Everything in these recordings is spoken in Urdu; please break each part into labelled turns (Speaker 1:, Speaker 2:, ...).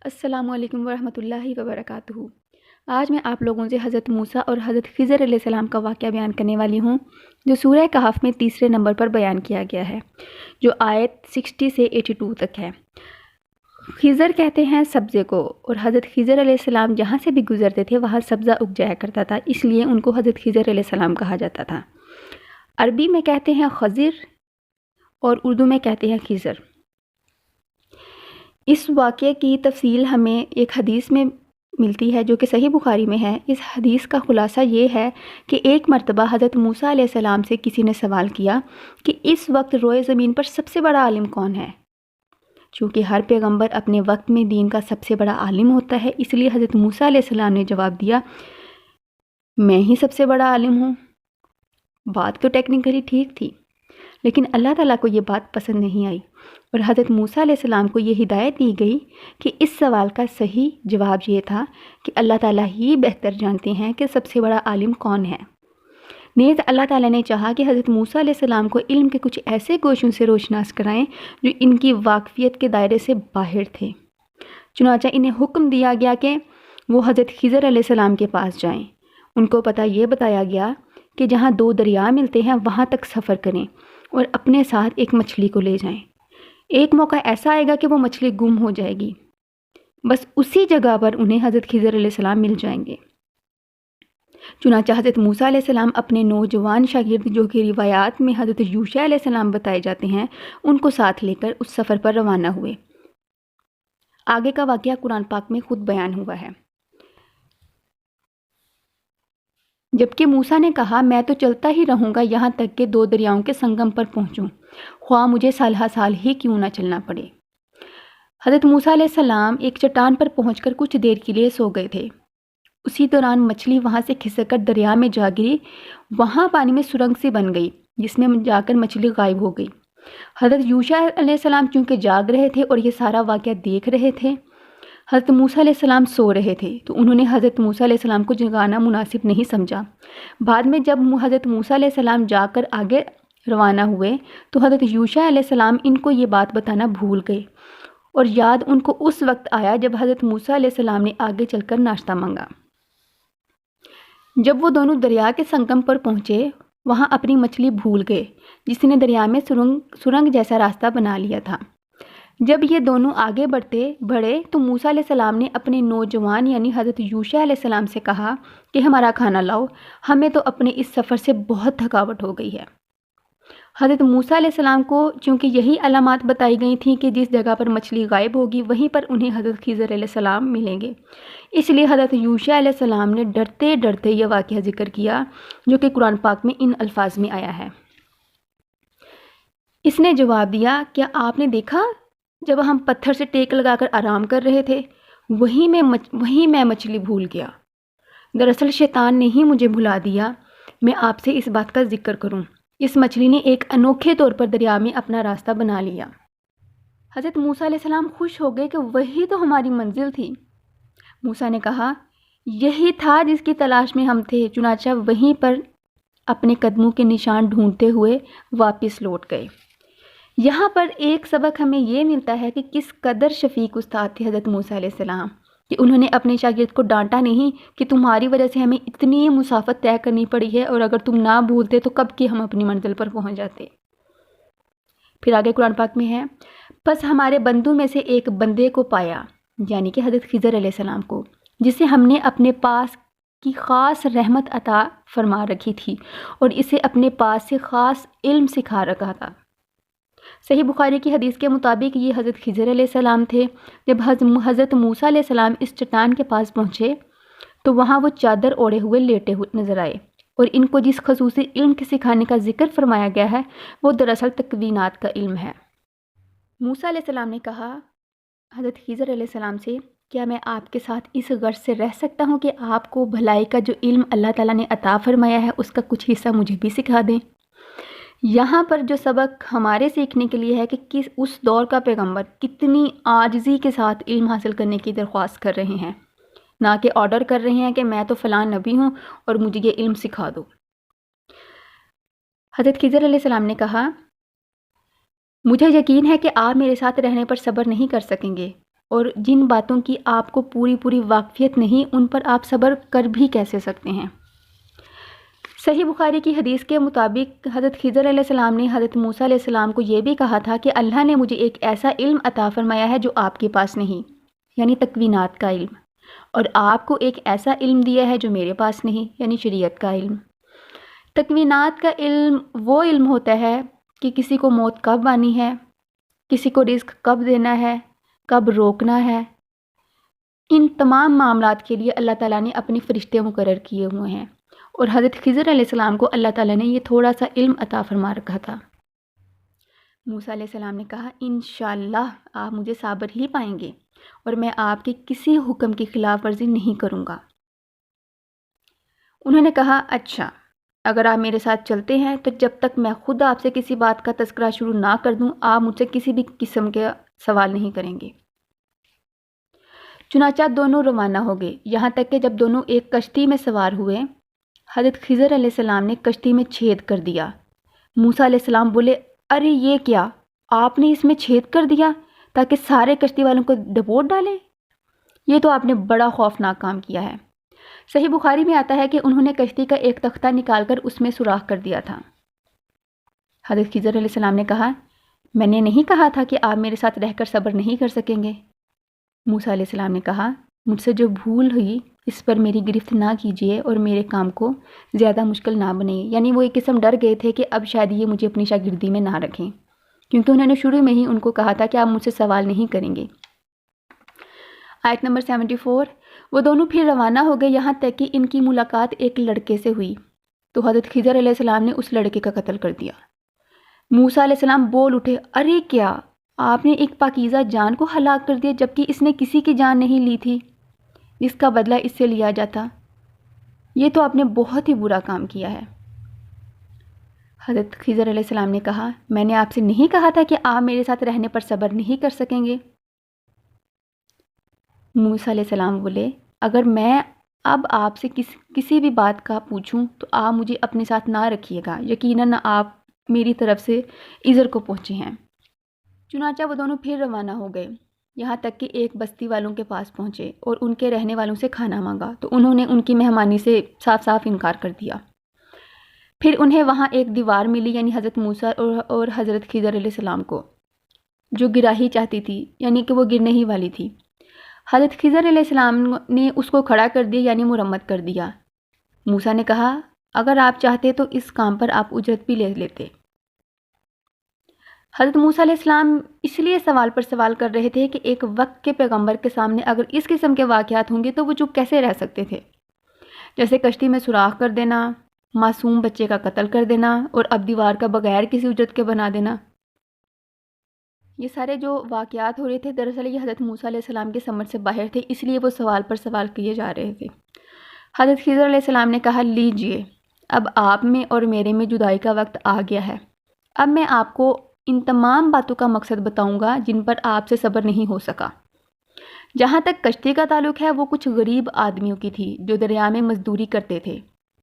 Speaker 1: السلام علیکم ورحمۃ اللہ وبرکاتہ۔ آج میں آپ لوگوں سے حضرت موسیٰ اور حضرت خضر علیہ السلام کا واقعہ بیان کرنے والی ہوں، جو سورہ کہف میں تیسرے نمبر پر بیان کیا گیا ہے، جو آیت 60 سے 82 تک ہے۔ خضر کہتے ہیں سبزے کو، اور حضرت خضر علیہ السلام جہاں سے بھی گزرتے تھے وہاں سبزہ اگ جایا کرتا تھا، اس لیے ان کو حضرت خضر علیہ السلام کہا جاتا تھا۔ عربی میں کہتے ہیں خضر اور اردو میں کہتے ہیں خضر۔ اس واقعے کی تفصیل ہمیں ایک حدیث میں ملتی ہے جو کہ صحیح بخاری میں ہے۔ اس حدیث کا خلاصہ یہ ہے کہ ایک مرتبہ حضرت موسیٰ علیہ السلام سے کسی نے سوال کیا کہ اس وقت روئے زمین پر سب سے بڑا عالم کون ہے؟ چونکہ ہر پیغمبر اپنے وقت میں دین کا سب سے بڑا عالم ہوتا ہے، اس لیے حضرت موسیٰ علیہ السلام نے جواب دیا، میں ہی سب سے بڑا عالم ہوں۔ بات تو ٹیکنیکلی ٹھیک تھی، لیکن اللہ تعالیٰ کو یہ بات پسند نہیں آئی، اور حضرت موسیٰ علیہ السلام کو یہ ہدایت دی گئی کہ اس سوال کا صحیح جواب یہ تھا کہ اللہ تعالیٰ ہی بہتر جانتے ہیں کہ سب سے بڑا عالم کون ہے۔ نیز اللہ تعالیٰ نے چاہا کہ حضرت موسیٰ علیہ السلام کو علم کے کچھ ایسے گوشوں سے روشناس کرائیں جو ان کی واقفیت کے دائرے سے باہر تھے۔ چنانچہ انہیں حکم دیا گیا کہ وہ حضرت خضر علیہ السلام کے پاس جائیں۔ ان کو پتہ یہ بتایا گیا کہ جہاں دو دریا ملتے ہیں وہاں تک سفر کریں اور اپنے ساتھ ایک مچھلی کو لے جائیں۔ ایک موقع ایسا آئے گا کہ وہ مچھلی گم ہو جائے گی، بس اسی جگہ پر انہیں حضرت خضر علیہ السلام مل جائیں گے۔ چنانچہ حضرت موسیٰ علیہ السلام اپنے نوجوان شاگرد جو کہ روایات میں حضرت یوشع علیہ السلام بتائے جاتے ہیں، ان کو ساتھ لے کر اس سفر پر روانہ ہوئے۔ آگے کا واقعہ قرآن پاک میں خود بیان ہوا ہے۔ جبکہ موسیٰ نے کہا، میں تو چلتا ہی رہوں گا یہاں تک کہ دو دریاؤں کے سنگم پر پہنچوں، خواہ مجھے سالہ سال ہی کیوں نہ چلنا پڑے۔ حضرت موسیٰ علیہ السلام ایک چٹان پر پہنچ کر کچھ دیر کے لیے سو گئے تھے۔ اسی دوران مچھلی وہاں سے کھسک کر دریا میں جا گری، وہاں پانی میں سرنگ سی بن گئی جس میں جا کر مچھلی غائب ہو گئی۔ حضرت یوشع علیہ السلام چونکہ جاگ رہے تھے اور یہ سارا واقعہ دیکھ رہے تھے، حضرت موسیٰ علیہ السلام سو رہے تھے، تو انہوں نے حضرت موسیٰ علیہ السلام کو جگانا مناسب نہیں سمجھا۔ بعد میں جب حضرت موسیٰ علیہ السلام جا کر آگے روانہ ہوئے تو حضرت یوشع علیہ السلام ان کو یہ بات بتانا بھول گئے، اور یاد ان کو اس وقت آیا جب حضرت موسیٰ علیہ السلام نے آگے چل کر ناشتہ مانگا۔ جب وہ دونوں دریا کے سنگم پر پہنچے، وہاں اپنی مچھلی بھول گئے جس نے دریا میں سرنگ جیسا راستہ بنا لیا تھا۔ جب یہ دونوں آگے بڑھے تو موسیٰ علیہ السلام نے اپنے نوجوان یعنی حضرت یوشع علیہ السلام سے کہا کہ ہمارا کھانا لاؤ، ہمیں تو اپنے اس سفر سے بہت تھکاوٹ ہو گئی ہے۔ حضرت موسیٰ علیہ السلام کو چونکہ یہی علامات بتائی گئی تھیں کہ جس جگہ پر مچھلی غائب ہوگی وہیں پر انہیں حضرت خضر علیہ السلام ملیں گے، اس لیے حضرت یوشع علیہ السلام نے ڈرتے ڈرتے یہ واقعہ ذکر کیا جو کہ قرآن پاک میں ان الفاظ میں آیا ہے۔ اس نے جواب دیا، کیا آپ نے دیکھا جب ہم پتھر سے ٹیک لگا کر آرام کر رہے تھے وہیں میں مچھلی بھول گیا۔ دراصل شیطان نے ہی مجھے بھلا دیا میں آپ سے اس بات کا ذکر کروں۔ اس مچھلی نے ایک انوکھے طور پر دریا میں اپنا راستہ بنا لیا۔ حضرت موسیٰ علیہ السلام خوش ہو گئے کہ وہی تو ہماری منزل تھی۔ موسیٰ نے کہا، یہی تھا جس کی تلاش میں ہم تھے۔ چنانچہ وہیں پر اپنے قدموں کے نشان ڈھونڈتے ہوئے واپس لوٹ گئے۔ یہاں پر ایک سبق ہمیں یہ ملتا ہے کہ کس قدر شفیق استاد تھے حضرت موسیٰ علیہ السلام، کہ انہوں نے اپنے شاگرد کو ڈانٹا نہیں کہ تمہاری وجہ سے ہمیں اتنی مسافت طے کرنی پڑی ہے، اور اگر تم نہ بھولتے تو کب کی ہم اپنی منزل پر پہنچ جاتے۔ پھر آگے قرآن پاک میں ہے، پس ہمارے بندوں میں سے ایک بندے کو پایا، یعنی کہ حضرت خضر علیہ السلام کو، جسے ہم نے اپنے پاس کی خاص رحمت عطا فرما رکھی تھی اور اسے اپنے پاس سے خاص علم سکھا رکھا تھا۔ صحیح بخاری کی حدیث کے مطابق یہ حضرت خضر علیہ السلام تھے۔ جب حضرت موسیٰ علیہ السلام اس چٹان کے پاس پہنچے تو وہاں وہ چادر اوڑھے ہوئے لیٹے ہوئے نظر آئے، اور ان کو جس خصوصی علم کے سکھانے کا ذکر فرمایا گیا ہے وہ دراصل تکوینات کا علم ہے۔ موسیٰ علیہ السلام نے کہا حضرت خضر علیہ السلام سے، کیا میں آپ کے ساتھ اس غرض سے رہ سکتا ہوں کہ آپ کو بھلائی کا جو علم اللہ تعالیٰ نے عطا فرمایا ہے اس کا کچھ حصہ مجھے بھی سکھا دیں؟ یہاں پر جو سبق ہمارے سیکھنے کے لیے ہے کہ اس دور کا پیغمبر کتنی عاجزی کے ساتھ علم حاصل کرنے کی درخواست کر رہے ہیں، نہ کہ آرڈر کر رہے ہیں کہ میں تو فلاں نبی ہوں اور مجھے یہ علم سکھا دو۔ حضرت خضر علیہ السلام نے کہا، مجھے یقین ہے کہ آپ میرے ساتھ رہنے پر صبر نہیں کر سکیں گے، اور جن باتوں کی آپ کو پوری واقفیت نہیں، ان پر آپ صبر کر بھی کیسے سکتے ہیں؟ صحیح بخاری کی حدیث کے مطابق حضرت خضر علیہ السلام نے حضرت موسیٰ علیہ السلام کو یہ بھی کہا تھا کہ اللہ نے مجھے ایک ایسا علم عطا فرمایا ہے جو آپ کے پاس نہیں، یعنی تکوینات کا علم، اور آپ کو ایک ایسا علم دیا ہے جو میرے پاس نہیں، یعنی شریعت کا علم۔ تکوینات کا علم وہ علم ہوتا ہے کہ کسی کو موت کب آنی ہے، کسی کو رزق کب دینا ہے، کب روکنا ہے۔ ان تمام معاملات کے لیے اللہ تعالیٰ نے اپنے فرشتے مقرر کیے ہوئے ہیں، اور حضرت خضر علیہ السلام کو اللہ تعالیٰ نے یہ تھوڑا سا علم عطا فرما رکھا تھا۔ موسیٰ علیہ السلام نے کہا انشاءاللہ آپ مجھے صابر ہی پائیں گے، اور میں آپ کے کسی حکم کی خلاف ورزی نہیں کروں گا۔ انہوں نے کہا اچھا، اگر آپ میرے ساتھ چلتے ہیں تو جب تک میں خود آپ سے کسی بات کا تذکرہ شروع نہ کر دوں، آپ مجھ سے کسی بھی قسم کے سوال نہیں کریں گے۔ چنانچہ دونوں روانہ ہو گئے، یہاں تک کہ جب دونوں ایک کشتی میں سوار ہوئے، حضرت خضر علیہ السلام نے کشتی میں چھید کر دیا۔ موسیٰ علیہ السلام بولے ارے یہ کیا، آپ نے اس میں چھید کر دیا تاکہ سارے کشتی والوں کو ڈبوت ڈالیں؟ یہ تو آپ نے بڑا خوفناک کام کیا ہے۔ صحیح بخاری میں آتا ہے کہ انہوں نے کشتی کا ایک تختہ نکال کر اس میں سوراخ کر دیا تھا۔ حضرت خضر علیہ السلام نے کہا میں نے نہیں کہا تھا کہ آپ میرے ساتھ رہ کر صبر نہیں کر سکیں گے؟ موسیٰ علیہ السلام نے کہا مجھ سے جو بھول ہوئی اس پر میری گرفت نہ کیجیے اور میرے کام کو زیادہ مشکل نہ بنائیے، یعنی وہ ایک قسم ڈر گئے تھے کہ اب شاید یہ مجھے اپنی شاگردی میں نہ رکھیں، کیونکہ انہوں نے شروع میں ہی ان کو کہا تھا کہ آپ مجھ سے سوال نہیں کریں گے۔ آیت نمبر 74، وہ دونوں پھر روانہ ہو گئے یہاں تک کہ ان کی ملاقات ایک لڑکے سے ہوئی، تو حضرت خضر علیہ السلام نے اس لڑکے کا قتل کر دیا۔ موسیٰ علیہ السلام بول اٹھے ارے کیا، آپ نے ایک پاکیزہ جان کو ہلاک کر دیا جبکہ اس نے کسی کی جان نہیں لی تھی جس کا بدلہ اس سے لیا جاتا، یہ تو آپ نے بہت ہی برا کام کیا ہے۔ حضرت خضر علیہ السلام نے کہا میں نے آپ سے نہیں کہا تھا کہ آپ میرے ساتھ رہنے پر صبر نہیں کر سکیں گے؟ موسیٰ علیہ السلام بولے اگر میں اب آپ سے کسی بھی بات کا پوچھوں تو آپ مجھے اپنے ساتھ نہ رکھیے گا، یقیناً آپ میری طرف سے عذر کو پہنچے ہیں۔ چنانچہ وہ دونوں پھر روانہ ہو گئے یہاں تک کہ ایک بستی والوں کے پاس پہنچے اور ان کے رہنے والوں سے کھانا مانگا، تو انہوں نے ان کی مہمانی سے صاف صاف انکار کر دیا۔ پھر انہیں وہاں ایک دیوار ملی، یعنی حضرت موسیٰ اور حضرت خضر علیہ السلام کو، جو گرا ہی چاہتی تھی، یعنی کہ وہ گرنے ہی والی تھی۔ حضرت خضر علیہ السلام نے اس کو کھڑا کر دیا، یعنی مرمت کر دیا۔ موسیٰ نے کہا اگر آپ چاہتے تو اس کام پر آپ اجرت بھی لے لیتے۔ حضرت موسیٰ علیہ السلام اس لیے سوال پر سوال کر رہے تھے کہ ایک وقت کے پیغمبر کے سامنے اگر اس قسم کے واقعات ہوں گے تو وہ چپ کیسے رہ سکتے تھے، جیسے کشتی میں سوراخ کر دینا، معصوم بچے کا قتل کر دینا، اور اب دیوار کا بغیر کسی اجرت کے بنا دینا۔ یہ سارے جو واقعات ہو رہے تھے دراصل یہ حضرت موسیٰ علیہ السلام کے سمجھ سے باہر تھے، اس لیے وہ سوال پر سوال کیے جا رہے تھے۔ حضرت خضر علیہ السلام نے کہا لیجئے، اب آپ میں اور میرے میں جدائی کا وقت آ گیا ہے۔ اب میں آپ کو ان تمام باتوں کا مقصد بتاؤں گا جن پر آپ سے صبر نہیں ہو سکا۔ جہاں تک کشتی کا تعلق ہے وہ کچھ غریب آدمیوں کی تھی جو دریا میں مزدوری کرتے تھے۔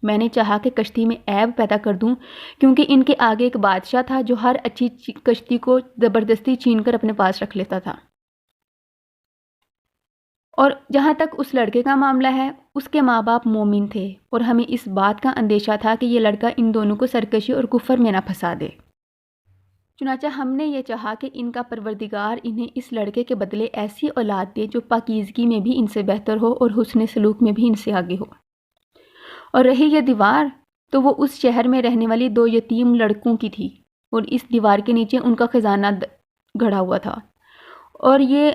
Speaker 1: میں نے چاہا کہ کشتی میں عیب پیدا کر دوں کیونکہ ان کے آگے ایک بادشاہ تھا جو ہر اچھی کشتی کو زبردستی چھین کر اپنے پاس رکھ لیتا تھا۔ اور جہاں تک اس لڑکے کا معاملہ ہے، اس کے ماں باپ مومن تھے اور ہمیں اس بات کا اندیشہ تھا کہ یہ لڑکا ان دونوں کو سرکشی اور کفر میں نہ پھنسا دے۔ چنانچہ ہم نے یہ چاہا کہ ان کا پروردگار انہیں اس لڑکے کے بدلے ایسی اولاد دے جو پاکیزگی میں بھی ان سے بہتر ہو اور حسن سلوک میں بھی ان سے آگے ہو۔ اور رہی یہ دیوار تو وہ اس شہر میں رہنے والی 2 یتیم لڑکوں کی تھی، اور اس دیوار کے نیچے ان کا خزانہ گڑھا ہوا تھا۔ اور یہ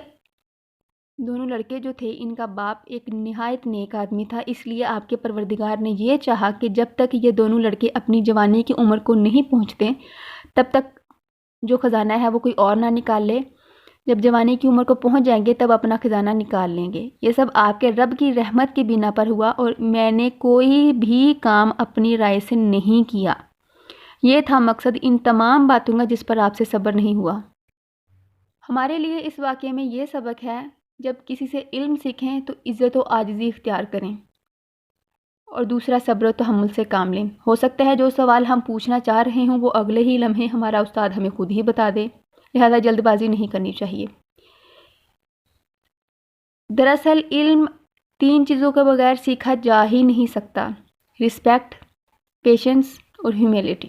Speaker 1: دونوں لڑکے جو تھے ان کا باپ ایک نہایت نیک آدمی تھا، اس لیے آپ کے پروردگار نے یہ چاہا کہ جب تک یہ دونوں لڑکے اپنی جوانی کی عمر کو نہیں پہنچتے تب تک جو خزانہ ہے وہ کوئی اور نہ نکال لے، جب جوانی کی عمر کو پہنچ جائیں گے تب اپنا خزانہ نکال لیں گے۔ یہ سب آپ کے رب کی رحمت کی بنا پر ہوا، اور میں نے کوئی بھی کام اپنی رائے سے نہیں کیا۔ یہ تھا مقصد ان تمام باتوں کا جس پر آپ سے صبر نہیں ہوا۔ ہمارے لیے اس واقعے میں یہ سبق ہے جب کسی سے علم سیکھیں تو عزت و عاجزی اختیار کریں، اور دوسرا صبر و تحمل سے کام لیں۔ ہو سکتا ہے جو سوال ہم پوچھنا چاہ رہے ہوں وہ اگلے ہی لمحے ہمارا استاد ہمیں خود ہی بتا دے، لہذا جلد بازی نہیں کرنی چاہیے۔ دراصل علم 3 چیزوں کے بغیر سیکھا جا ہی نہیں سکتا: رسپیکٹ، پیشنس اور ہیوملٹی۔